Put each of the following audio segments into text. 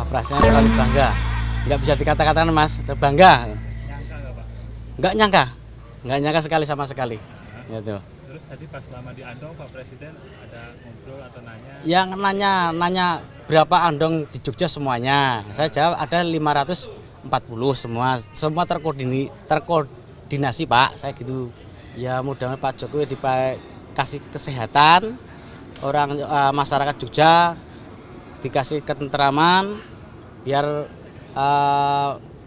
rasanya terlalu bangga. Nggak bisa dikata-katakan Mas, terbangga. Nyangka nggak Pak? Nggak nyangka sekali sama sekali. Gitu. Terus tadi pas lama di Andong Pak Presiden ada ngobrol atau nanya? Yang nanya berapa andong di Jogja semuanya. Saya jawab ada 540 semua terkoordinasi Pak. Saya gitu. Ya mudah-mudahan Pak Jokowi dikasih kesehatan, orang masyarakat Jogja dikasih ketentraman biar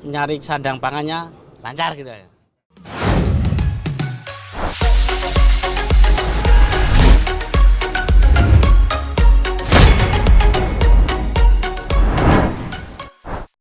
nyari sandang pangannya lancar gitu ya.